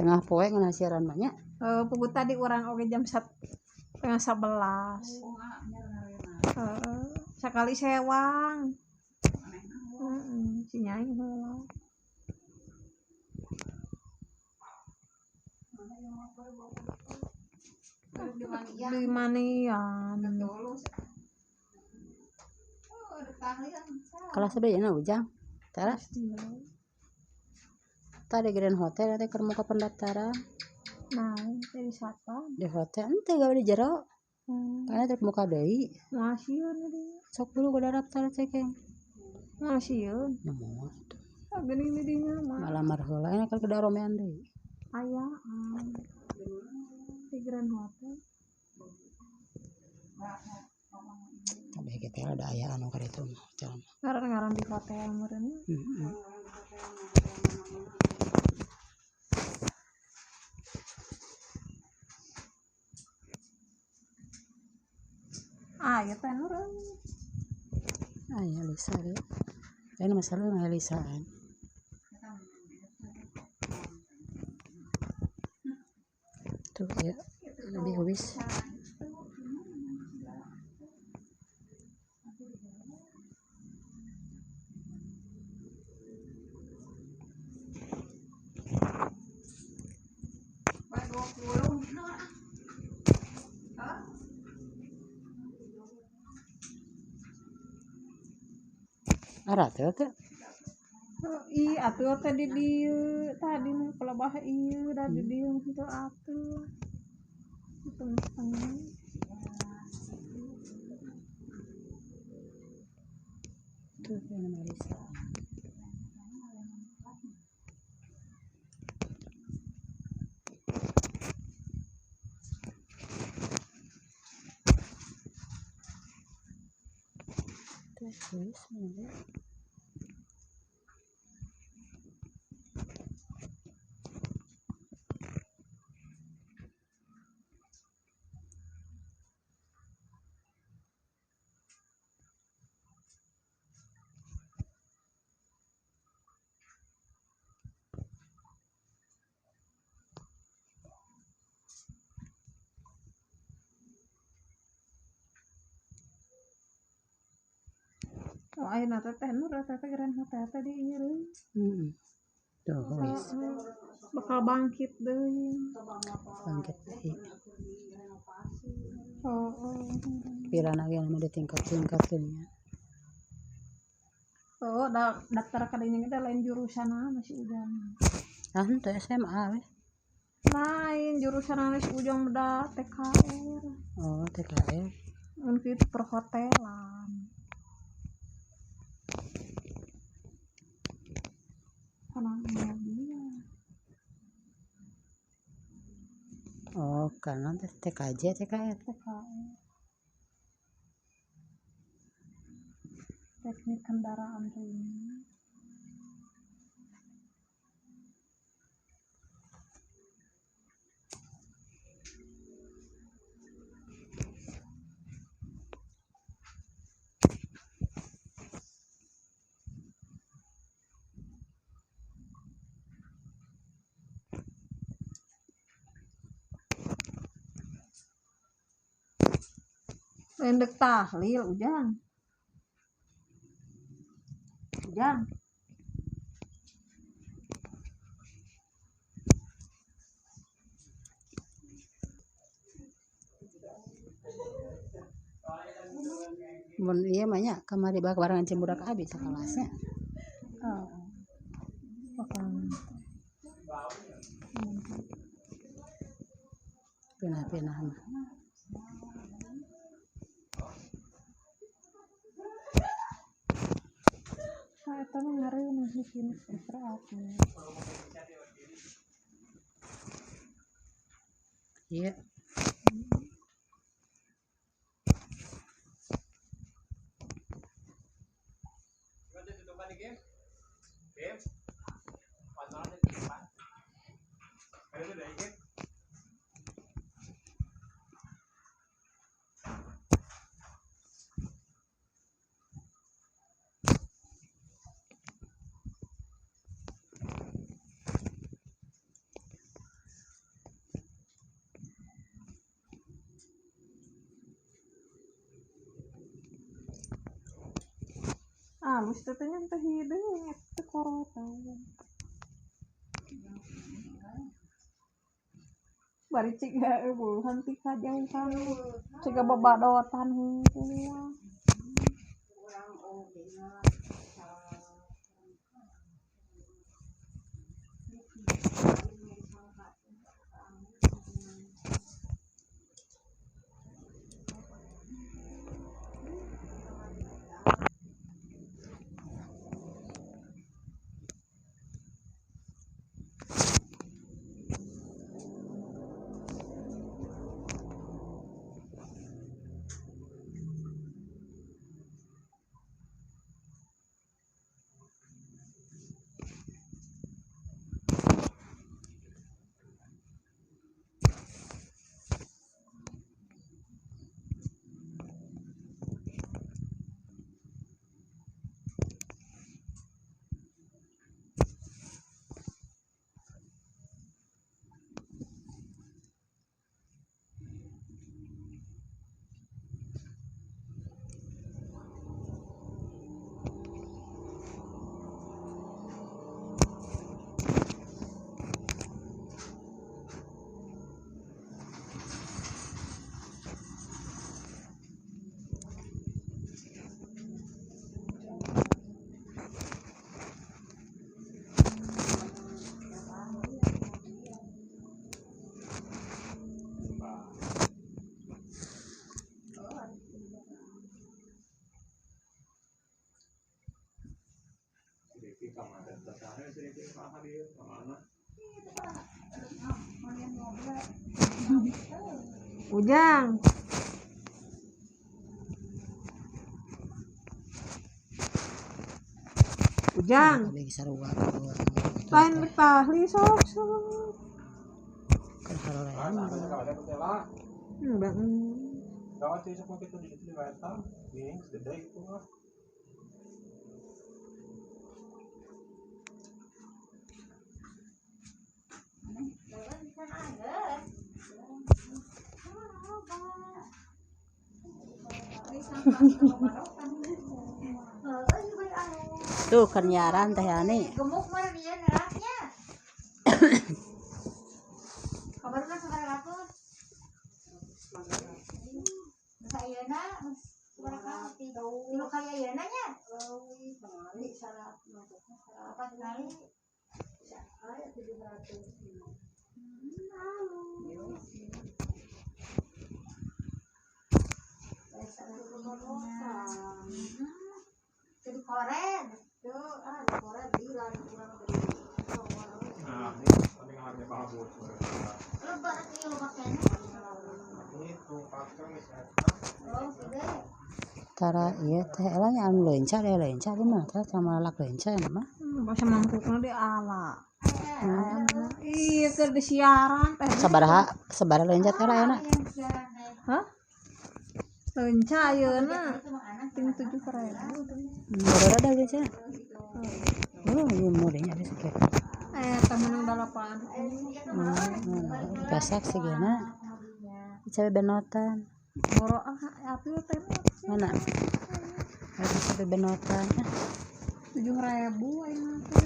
tengah poe ngan siaran banyak. Pugu tadi orang oke jam 10:30. Sekali sewang. Si Nyai heula. Di manian. Kelas sebenarnya Ujang. Tara. Tadi Grand Hotel teh keur muka pendaftaran. Nah, jadi satpam. Di hotel teh gawe di jero. Karena teh muka deui. Masieun deui. Sok dulu kudu daftar teh keng. Masieun. Ya moal. Geuning di dinya mah. Malamar heula nya keur daromean deui. Aya di Grand Hotel. Tapi kita ada aya anu ka ditu mah. Ngaran-ngaran di hotel meureun. Ya teh meureun. Ya Lisa deh. Ini masalah nggak Lisa kan? Tuh ya, lebih habis. Arah teh. Atuh tadi dieu tadi mah pelebah ieu da di dieu henteu atuh. Tengah-tengah. Tuh yang Marisa. Terus mana? Ayeuna teh nur teh Grand Hotel teh di ieu. Tuh, wis. Bakal bangkit deui. Bangkit deui. Pirana ge anu ditingkat-tingkatkeun nya. Daftar ka dinya ge lain jurusanna masih Ujang. Henteu SMA we. Lain jurusanna si Ujang da TKR. Oh, TKR. Mun kitu perhotelan. Oh, karena TKJ, TKR. Teknik kendaraan ringan. Endek tahlil Ujang. Mun ieu mah nya kamari barengan cing budak abi sakelasnya. Pinah-pinah mah. Eta mah ngareuna bikin istirahat. Iya. halus tetenya teh hideung eta korotan. Bari ciga eueuhan ti kajauhan ciga babadotan hungkul. Ujang. Ujang. Lain betahli sok. Kan harorehan. Enggak. Gawat sih sok kita di situ di Batam. Ini gede itu mah. Tuh kan nyaran teh ani. Gemuk mah dia nerapnya. Kabar kan sabar ratus. Ayeuna berapa tilu kali ayeuna nya? Kali syarat apa kali? Aya 700. Jadi koren, tuh koren bilang kurang dari. Nah, ini paling harga bagus. Lebar sih lo pakainya. Itu pakai misalnya. Oh, gede. Tara ieu teh elanya anu leunca deh leunca di mana teh sama lalak leunca ya mah. Bahasa mangkukna di ala. Iya keur di siaran teh. Sabaraha leunca teh ayeuna? Hah? Leunca ayeuna ting 7.000. Murah dah leunca. Oh, ieu murah nya geus kieu. Teh menang 8. Pasak sigana. Cabe benotan. Boro atuh teh Mana? Ada cabe benotan. 7.000 ayeuna teh.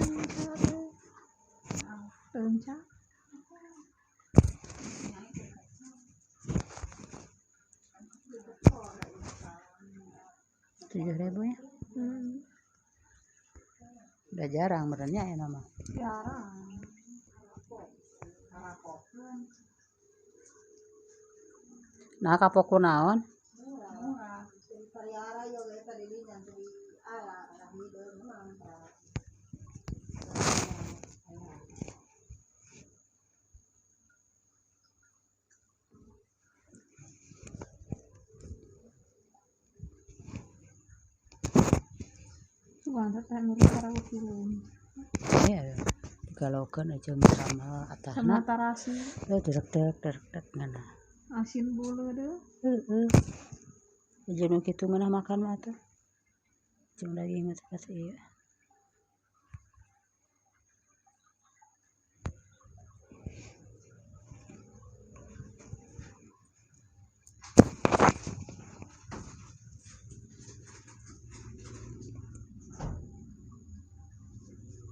Leunca. Rp7.000 ya? Udah jarang benernya ya nama. Jarang. Nah kapoku naon? Sugan teh ngurus karawa kileun. Iya, digalokeun aja sama atahna. Sama tarasi. Derek ngana. Asin bulu deh. Heeh. Jeung nu kitu ngeunah makan mah atuh. Jeung daging mah pas ieu.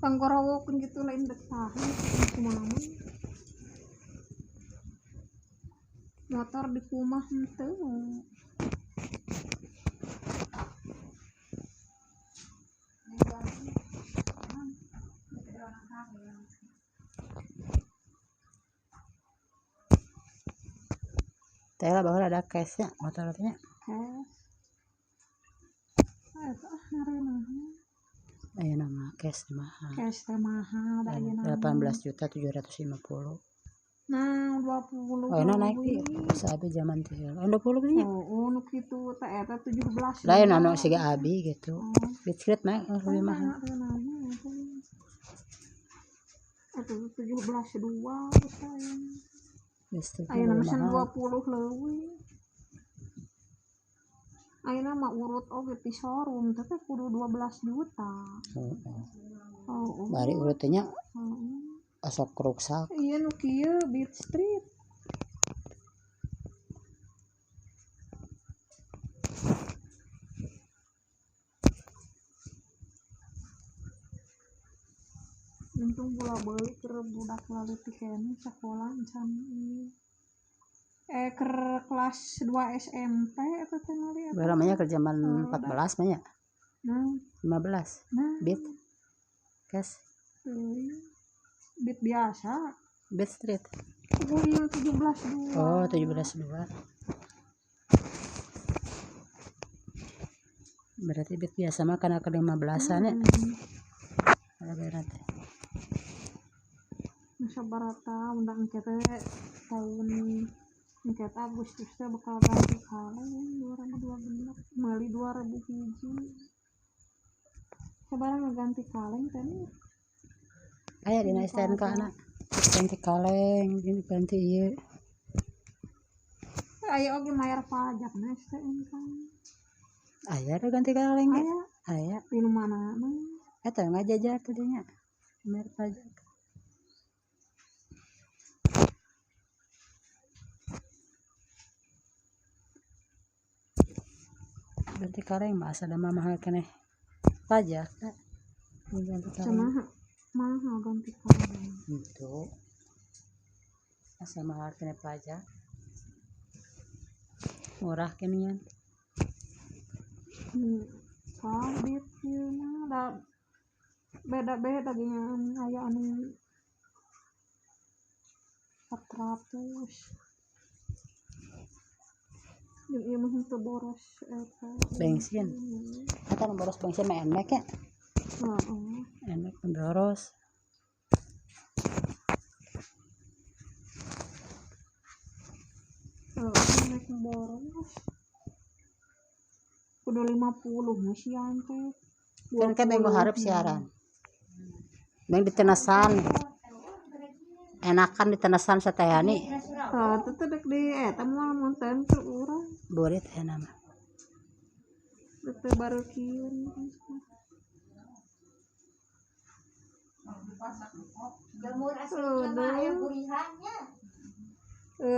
panggorowokeun gitu lain dek tahu kumaha motor di rumah henteu teh lah bahwa ada case-nya motor-motornya. eta ngaranna Aya nama case mahal. cash teh mahal da ayeuna 18.750.000. nah 20 Oh, enak naik di sabi zaman teh. 20 nya. oh nu kitu teh eta 17 Lain anu siga abi gitu. Biskuit mah lebih mahal. Itu 17.2 Biskuit ayeuna lebih mesen mahal. 20 leuwih ayeuna mah urut oge ti showroom teh kudu 12 juta. Oh, Bari urut teh nya heeh. asok ruksak. Iya nu kieu Beat Street. Untung bola balik ke budak lalu tikene sekolah can ieu. Keur kelas 2 SMP eta teh ngali eta. Baramanya ke zaman 14 mah nya. Nah, 15. nah. Beat. Cash. Beat biasa. Beat Street. Oh iya 17.2. Oh, 17.2. Berarti beat biasa mah kana ke 15-an ya. Ada berarti. Masa barata undang kita tahun engket Agustus teh bakal ganti kaleng 2012 meuli 2000 hiji. Sabarang ganti kaleng teh. Aya dina STNK anak. Ganti kaleng, ganti ieu. Aya oge mayar pajak na STNK. Aya ada ganti kaleng ge. Aya. Di mana mah? Eta ngajajar teh dinya. Bayar pajak. Ganti kaleng mah asa da mahal keneh pajak. Ganti kaleng. Mahal ganti kaleng. Itu. Asa mahal keneh pajak. Murah kenian. Kabit ieu mah da beda-beda dengan aya anu 400. Jeung ieu mah henteu boros eta. Bensin. Eta nu boros bensin mah Nmax ya. Heeh. Nmax boros. Nmax boros. Kudu 50 mah sian teh. Kan minggu hareup siaran. Beng ditenesan. Enakan ditenesan satehani. Tetep dek di eta mah munten keur urang. Burit eta mah. Teu baru kieu. Jamur aslinya mah aya burihannya.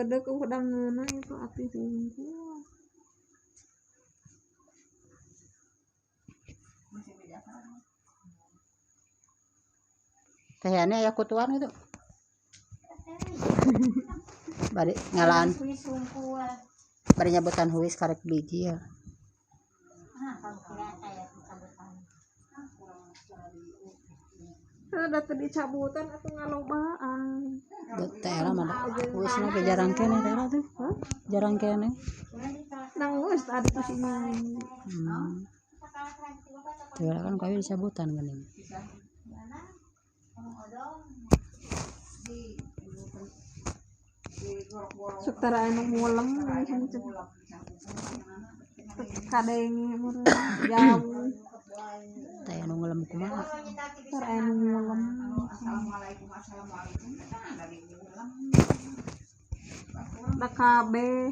Dek udangeuna itu api hungkul. Tehane aya kutuan gitu. Bari ngalaan. Bari nyabutan huis karek biji ya. Da teu dicabutan atuh ngalobaan. Teh lah mah huisna ge jarang keneh teh tuh. Jarang keneh. Nang geus adi tuh sinya. Teh kan kawin dicabutan geuning. Sutara anu mulem kadenge meureun jauh. Teh anu ngelem kumaha? Sutara anu mulem. Da kabeh.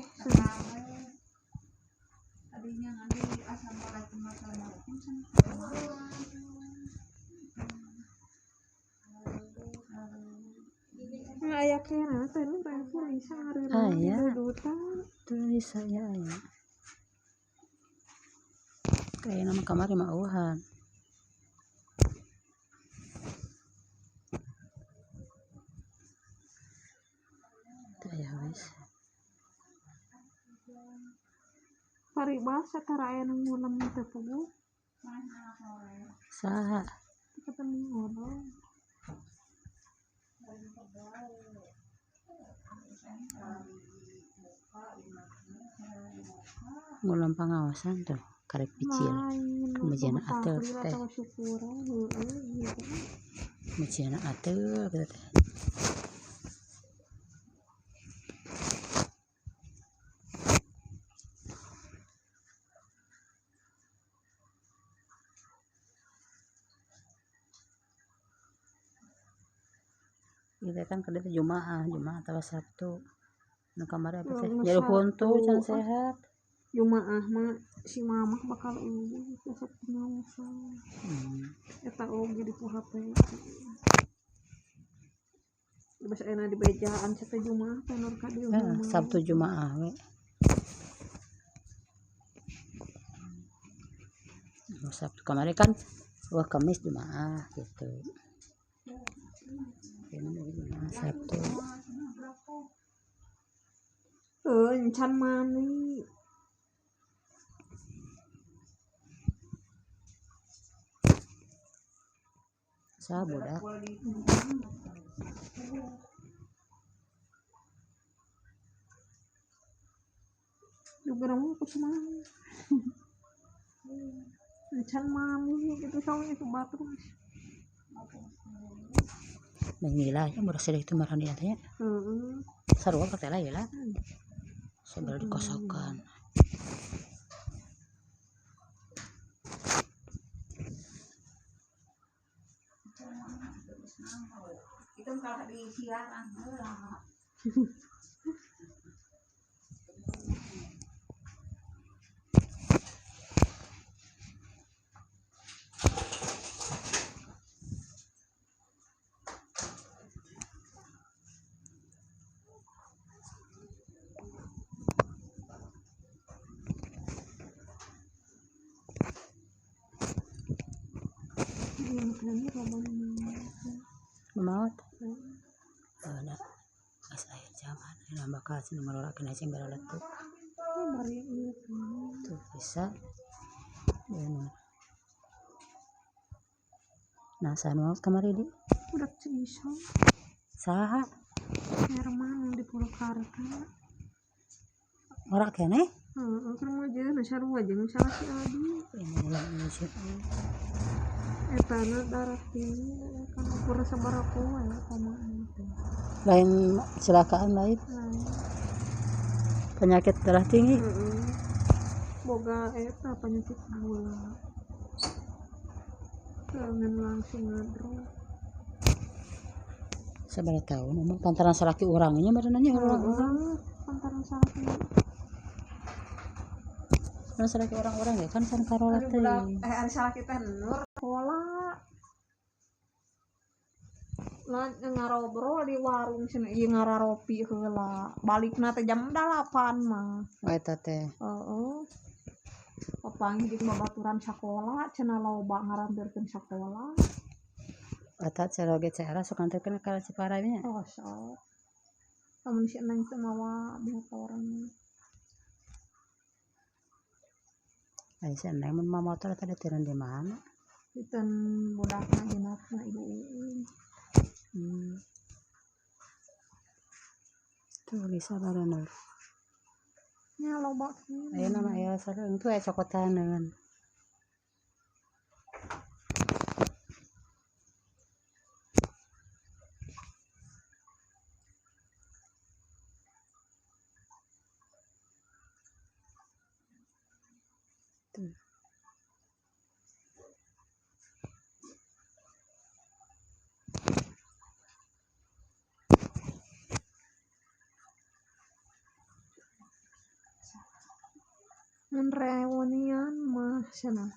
Aya kena teh nu bisa ngareureuh Aya. dudutan. Tulis saya aya. Kayak nama kamari mah eueuhan. ya wis. Paribasa tara aya nu ngulam teh pugu. Saha? Ketemu orang. Ngulam pengawasan tuh karek picil. Main Kemudian atel tahlil teh. atau syukuran gitu. Kemudian atel gitu teh. Kita kan kada Jumaah atau Sabtu. Nu kamari apa teh? Jadi huntu can sehat. Jumaah mah si mamah bakal besok pengawasan. Eta oge di HP. Basa enak di bejaan sate Jumaah tenor ka dieu. Sabtu Jumaah we. Sabtu kamari kan wah Kamis Jumaah gitu. Ini Sabtu. Encan mani. Sa budak. Juga ramu ku semana. Encan mani gitu soalnya ke batu. Mengilah ya murah sedih itu marah dia tanya. Sarua katela ya lah. Sambil dikosokan. Itu kalau di siaran lah. Maut. Ada as akhir zaman nambah kasih ngelolakeun aja nggak letuk. Tuh bisa. Benar. Nah, sanu kamari di. Udah bisa. Saha? Herman di Purwakarta. Ora keneh? Kan aja sarua jeung salah si Adi. Ini ulang sih. Eta na darah tinggi kan ukur sabaraha poe pamain. Lain kecelakaan lain. Penyakit darah tinggi. Boga eta penyakit gula. Kangen langsung ngadro. Sabaraha tahun emang pantaran salaki urangnya badananya orang. Pantaran salaki. Nah, salaki orang-orang ya kan san karola teh. Ari salaki teh nur pola. Nah ngarobrol di warung cenah ieu ngararopi heula. Balikna teh jam 8 mah. Eta teh. Heeh. Papanggih jeung babaturan sakola cenah loba ngarampeurkeun sakola. Eta cara ge cara sok anterkeun ka Ciparanya. Oh, sok. Lamun si Neng teh mawa motoran. Ai si Neng mun mawa motor tadi turun di mana? Diteun budakna jenatna ibu Uin. Tuh bisa bareneur. Nya loba Aya nama aya sareng tuh aya cokotaneun. Tuh. Mun reunian mah cenah